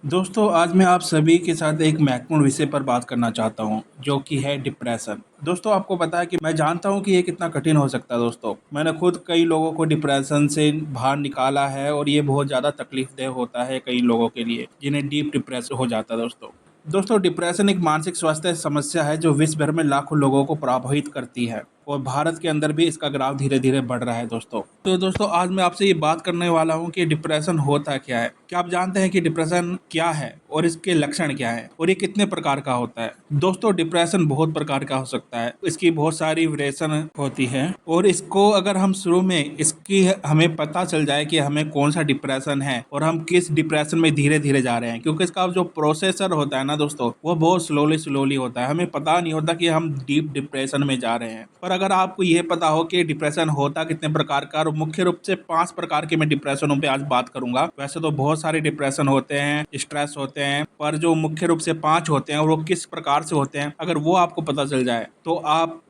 दोस्तों, आज मैं आप सभी के साथ एक महत्वपूर्ण विषय पर बात करना चाहता हूँ, जो कि है डिप्रेशन। दोस्तों, आपको पता है कि मैं जानता हूँ कि ये कितना कठिन हो सकता है दोस्तों। मैंने खुद कई लोगों को डिप्रेशन से बाहर निकाला है और ये बहुत ज़्यादा तकलीफ़देह होता है कई लोगों के लिए, जिन्हें डीप डिप्रेशन हो जाता है दोस्तों। दोस्तों, डिप्रेशन एक मानसिक स्वास्थ्य समस्या है जो विश्व भर में लाखों लोगों को प्रभावित करती है और भारत के अंदर भी इसका ग्राफ धीरे-धीरे बढ़ रहा है दोस्तों। तो दोस्तों, आज मैं आपसे ये बात करने वाला हूँ कि डिप्रेशन होता क्या है? क्या आप जानते हैं कि डिप्रेशन क्या है और इसके लक्षण क्या हैं और ये कितने प्रकार का होता है? दोस्तों, डिप्रेशन बहुत प्रकार का हो सकता है। इसकी बहुत सारी वेरिएशन होती है और इसको अगर हम शुरू में इसकी हमें पता चल जाए कि हमें कौन-सा डिप्रेशन है और हम किस डिप्रेशन में धीरे-धीरे जा रहे हैं, क्योंकि इसका जो प्रोसेसर होता है ना दोस्तों, वो बहुत स्लोली होता है। हमें पता नहीं होता कि हम डीप डिप्रेशन में जा रहे हैं। पर अगर आपको ये पता हो कि डिप्रेशन होता कितने प्रकार का और मुख्य रूप से 5 प्रकार के मैं डिप्रेशनों पे आज बात करूंगा। वैसे तो बहुत सारे डिप्रेशन होते हैं, स्ट्रेस होते हैं, पर जो मुख्य रूप से 5 होते हैं और वो किस प्रकार से होते हैं, अगर वो आपको पता चल जाए तो आप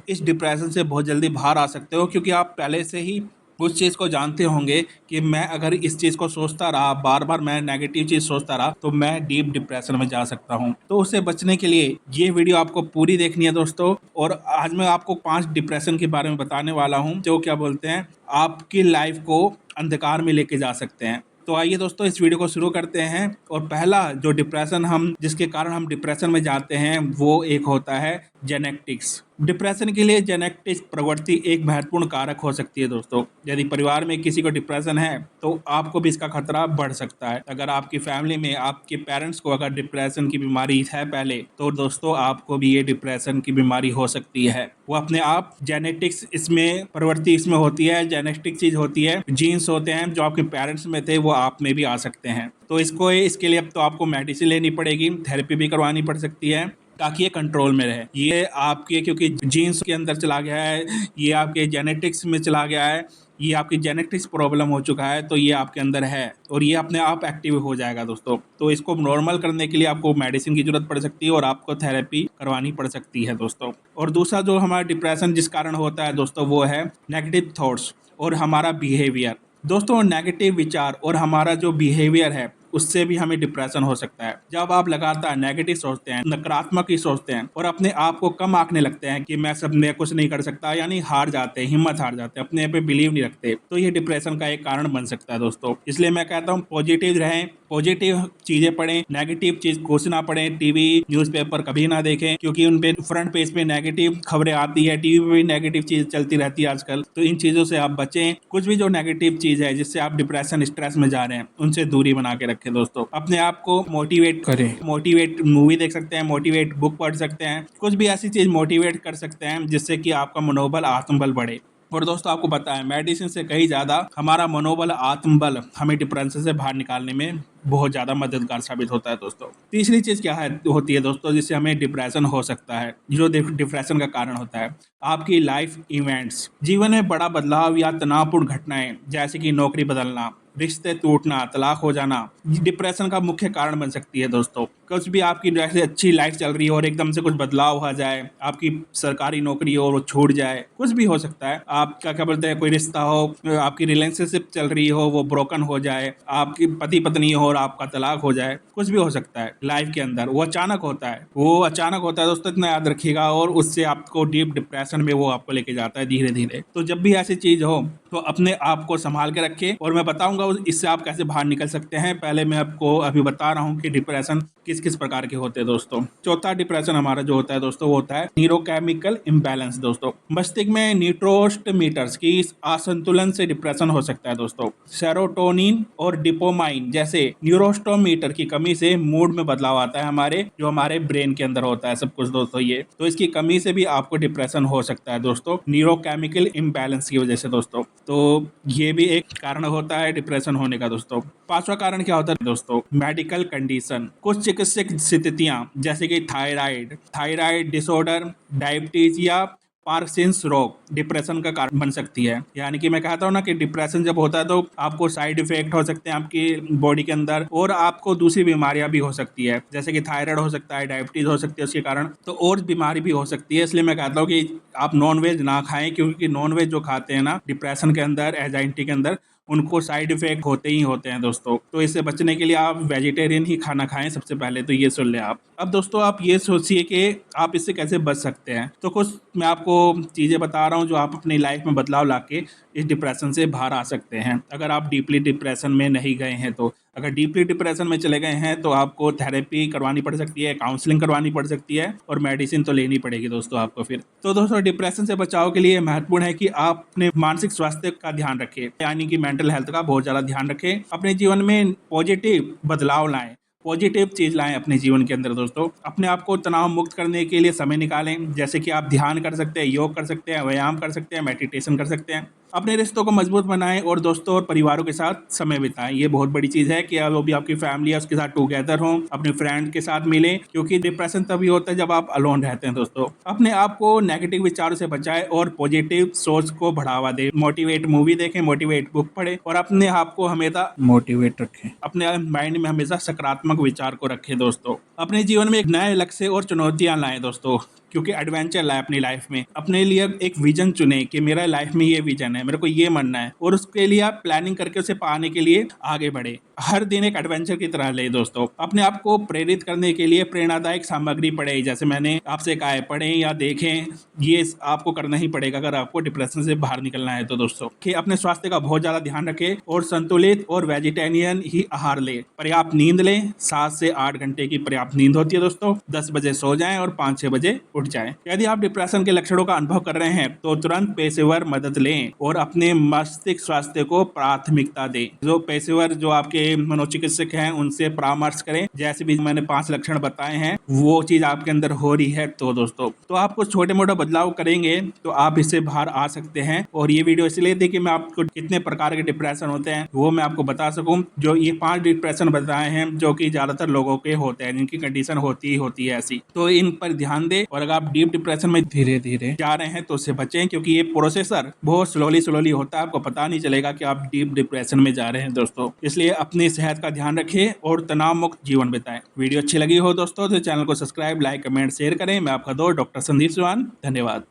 इस डिप्रेशन से बहुत जल्दी बाहर आ सकते हो, क्योंकि आप पहले से ही उस चीज़ को जानते होंगे कि मैं अगर इस चीज़ को सोचता रहा, बार-बार मैं नेगेटिव चीज़ सोचता रहा, तो मैं डीप डिप्रेशन में जा सकता हूँ। तो उससे बचने के लिए ये वीडियो आपको पूरी देखनी है दोस्तों। और आज मैं आपको 5 डिप्रेशन के बारे में बताने वाला हूँ, जो क्या बोलते हैं, आपकी लाइफ को अंधकार में लेके जा सकते हैं। तो आइए दोस्तों, इस वीडियो को शुरू करते हैं। और पहला जो डिप्रेशन हम जिसके कारण हम डिप्रेशन में जाते हैं, वो एक होता है जेनेटिक्स। डिप्रेशन के लिए जेनेटिक्स प्रवृत्ति एक महत्वपूर्ण कारक हो सकती है दोस्तों। यदि परिवार में किसी को डिप्रेशन है तो आपको भी इसका खतरा बढ़ सकता है। अगर आपकी फैमिली में आपके पेरेंट्स को अगर डिप्रेशन की बीमारी है पहले, तो दोस्तों आपको भी ये डिप्रेशन की बीमारी हो सकती है। वो अपने आप जेनेटिक्स इसमें प्रवृत्ति इसमें होती है, जेनेटिक चीज़ होती है, जीन्स होते हैं जो आपके पेरेंट्स में थे वो आप में भी आ सकते हैं। तो इसके लिए अब तो आपको मेडिसिन लेनी पड़ेगी, थेरेपी भी करवानी पड़ सकती है, ताकि ये कंट्रोल में रहे। ये आपके क्योंकि जीन्स के अंदर चला गया है, ये आपके जेनेटिक्स में चला गया है, ये आपकी जेनेटिक्स प्रॉब्लम हो चुका है, तो ये आपके अंदर है और ये अपने आप एक्टिव हो जाएगा दोस्तों। तो इसको नॉर्मल करने के लिए आपको मेडिसिन की ज़रूरत पड़ सकती है और आपको थेरेपी करवानी पड़ सकती है दोस्तों। और दूसरा जो हमारा डिप्रेशन जिस कारण होता है दोस्तों, वो है नेगेटिव थॉट्स और हमारा बिहेवियर। दोस्तों, नेगेटिव विचार और हमारा जो बिहेवियर है, उससे भी हमें डिप्रेशन हो सकता है। जब आप लगातार नेगेटिव सोचते हैं, नकारात्मक ही सोचते हैं और अपने आप को कम आंकने लगते हैं कि मैं कुछ नहीं कर सकता, यानी हार जाते हैं, हिम्मत हार जाते हैं, अपने पे बिलीव नहीं रखते, तो ये डिप्रेशन का एक कारण बन सकता है दोस्तों। इसलिए मैं कहता हूँ पॉजिटिव रहें, पॉजिटिव चीजें पढ़ें, नेगेटिव चीज कुछ ना पढ़ें। टीवी न्यूज़पेपर कभी ना देखें, क्योंकि उन पे फ्रंट पेज पे नेगेटिव खबरें आती है, टीवी पे भी नेगेटिव चीज चलती रहती है आजकल। तो इन चीजों से आप बचें। कुछ भी जो नेगेटिव चीज है जिससे आप डिप्रेशन स्ट्रेस में जा रहे हैं, उनसे दूरी बना के रखें दोस्तों। अपने आप को मोटिवेट करें, मोटिवेट मूवी देख सकते हैं, मोटिवेट बुक पढ़ सकते हैं, कुछ भी ऐसी चीज मोटिवेट कर सकते हैं जिससे कि आपका मनोबल आत्मबल बढ़े। और दोस्तों, आपको पता है मेडिसिन से कहीं ज़्यादा हमारा मनोबल आत्मबल हमें डिप्रेशन से बाहर निकालने में बहुत ज़्यादा मददगार साबित होता है दोस्तों। तीसरी चीज़ क्या है होती है दोस्तों, जिससे हमें डिप्रेशन हो सकता है, जो डिप्रेशन का कारण होता है, आपकी लाइफ इवेंट्स। जीवन में बड़ा बदलाव या तनावपूर्ण घटनाएं, जैसे कि नौकरी बदलना, रिश्ते टूटना, तलाक हो जाना, डिप्रेशन का मुख्य कारण बन सकती है दोस्तों। कुछ भी आपकी जैसे अच्छी लाइफ चल रही हो और एकदम से कुछ बदलाव आ जाए, आपकी सरकारी नौकरी हो और वो छूट जाए, कुछ भी हो सकता है। आपका क्या बोलते हैं, कोई रिश्ता हो, आपकी रिलेशनशिप चल रही हो, वो ब्रोकन हो जाए, आपकी पति पत्नी हो और आपका तलाक हो जाए, कुछ भी हो सकता है लाइफ के अंदर। वो अचानक होता है, दोस्तों, इतना याद रखिएगा। और उससे आपको डीप डिप्रेशन में वो आपको लेके जाता है धीरे धीरे। तो जब भी ऐसी चीज हो तो अपने आप को संभाल के रखें और मैं बताऊंगा इससे आप कैसे बाहर निकल सकते हैं। पहले मैं आपको अभी बता रहा हूँ कि डिप्रेशन किस किस प्रकार के होते हैं दोस्तों। चौथा डिप्रेशन हमारा जो होता है दोस्तों, वो होता है न्यूरोकेमिकल इम्बैलेंस दोस्तों। मस्तिष्क में न्यूरोट्रांसमीटर्स की असंतुलन से डिप्रेशन हो सकता है दोस्तों। सेरोटोनिन और डोपामाइन जैसे न्यूरोट्रांसमीटर की कमी से मूड में बदलाव आता है, हमारे ब्रेन के अंदर होता है सब कुछ दोस्तों। ये तो इसकी कमी से भी आपको डिप्रेशन हो सकता है दोस्तों, न्यूरोकेमिकल इम्बैलेंस की वजह से दोस्तों। तो ये भी एक कारण होता है डिप्रेशन होने का दोस्तों। पांचवा कारण क्या होता है दोस्तों, मेडिकल कंडीशन। कुछ चिकित्सक स्थितियां जैसे कि थायराइड डिसऑर्डर, डायबिटीज या पार्किंसंस रोग डिप्रेशन का कारण बन सकती है। यानी कि मैं कहता हूँ ना कि डिप्रेशन जब होता है तो आपको साइड इफेक्ट हो सकते हैं आपकी बॉडी के अंदर, और आपको दूसरी बीमारियां भी हो सकती है, जैसे कि थायराइड हो सकता है, डायबिटीज हो सकती है उसके कारण, तो और बीमारी भी हो सकती है। इसलिए मैं कहता हूँ कि आप नॉनवेज ना खाएं, क्योंकि नॉनवेज जो खाते हैं ना डिप्रेशन के अंदर, एंजाइटी के अंदर, उनको साइड इफेक्ट होते ही होते हैं दोस्तों। तो इससे बचने के लिए आप वेजिटेरियन ही खाना खाएं, सबसे पहले तो ये सुन लें आप। अब दोस्तों आप ये सोचिए कि आप इससे कैसे बच सकते हैं। तो कुछ मैं आपको चीज़ें बता रहा हूँ जो आप अपनी लाइफ में बदलाव लाके इस डिप्रेशन से बाहर आ सकते हैं, अगर आप डीपली डिप्रेशन में नहीं गए हैं तो। अगर डीपली डिप्रेशन में चले गए हैं तो आपको थेरेपी करवानी पड़ सकती है, काउंसलिंग करवानी पड़ सकती है, और मेडिसिन तो लेनी पड़ेगी दोस्तों आपको फिर। तो दोस्तों डिप्रेशन से बचाव के लिए महत्वपूर्ण है कि आप अपने मानसिक स्वास्थ्य का ध्यान रखें, यानी कि मेंटल हेल्थ का बहुत ज़्यादा ध्यान रखें। अपने जीवन में पॉजिटिव बदलाव लाएं, पॉजिटिव चीज़ लाएं अपने जीवन के अंदर दोस्तों। अपने आप को तनाव मुक्त करने के लिए समय निकालें, जैसे कि आप ध्यान कर सकते हैं, योग कर सकते हैं, व्यायाम कर सकते हैं, मेडिटेशन कर सकते हैं। अपने रिश्तों को मजबूत बनाएं और दोस्तों और परिवारों के साथ समय बिताएं। ये बहुत बड़ी चीज़ है कि वो भी आपकी फैमिली है उसके साथ टुगेदर हों, अपने फ्रेंड के साथ मिलें, क्योंकि डिप्रेशन तभी होता है जब आप अलोन रहते हैं दोस्तों। अपने आप को नेगेटिव विचारों से बचाएं और पॉजिटिव सोच को बढ़ावा दें। मोटिवेट मूवी देखें, मोटिवेट बुक पढ़ें और अपने आप को हमेशा मोटिवेट रखें। अपने माइंड में हमेशा सकारात्मक विचार को रखें दोस्तों। अपने जीवन में एक नए लक्ष्य और चुनौतियां लाएं दोस्तों, क्योंकि एडवेंचर लाए अपनी लाइफ में। अपने लिए एक विजन चुने कि मेरा लाइफ में ये विजन है, मेरे को ये बनना है, और उसके लिए आप प्लानिंग करके उसे पाने के लिए आगे बढ़े। हर दिन एक एडवेंचर की तरह ले दोस्तों। अपने आप को प्रेरित करने के लिए प्रेरणादायक सामग्री पढ़े, जैसे मैंने आपसे कहा है, पढ़ें या देखें, ये आपको करना ही पड़ेगा अगर आपको डिप्रेशन से बाहर निकलना है तो दोस्तों। कि अपने स्वास्थ्य का बहुत ज़्यादा ध्यान रखें और संतुलित और वेजिटेरियन ही आहार ले। पर्याप्त नींद लें, 7 से 8 घंटे की पर्याप्त नींद होती है दोस्तों। 10 बजे सो जाएं और 5-6 बजे उठ जाएं। यदि आप डिप्रेशन के लक्षणों का अनुभव कर रहे हैं तो तुरंत पेशेवर मदद लें और अपने मस्तिष्क स्वास्थ्य को प्राथमिकता दें। जो पेशेवर जो आपके मनोचिकित्सक हैं उनसे परामर्श करें, जैसे भी मैंने 5 लक्षण बताए हैं वो चीज आपके अंदर हो रही है तो दोस्तों। तो आप कुछ छोटे मोटे बदलाव करेंगे तो आप इससे बाहर आ सकते हैं। और ये वीडियो इसलिए थी कि मैं आपको कितने प्रकार के डिप्रेशन होते हैं वो मैं आपको बता सकूं। जो ये 5 डिप्रेशन बताए हैं जो कि ज्यादातर लोगों के होते हैं, जिनकी कंडीशन होती ही होती है ऐसी, तो इन पर ध्यान दें। और अगर आप डीप डिप्रेशन में धीरे धीरे जा रहे हैं तो उससे बचें, क्योंकि ये प्रोसेसर बहुत स्लोली होता है, आपको पता नहीं चलेगा कि आप डीप डिप्रेशन में जा रहे हैं दोस्तों। इसलिए अपनी सेहत का ध्यान रखें और तनाव मुक्त जीवन बिताएं। वीडियो अच्छी लगी हो दोस्तों तो चैनल को सब्सक्राइब, लाइक, कमेंट, शेयर करें। मैं आपका दोस्त डॉक्टर संदीप चौहान, धन्यवाद।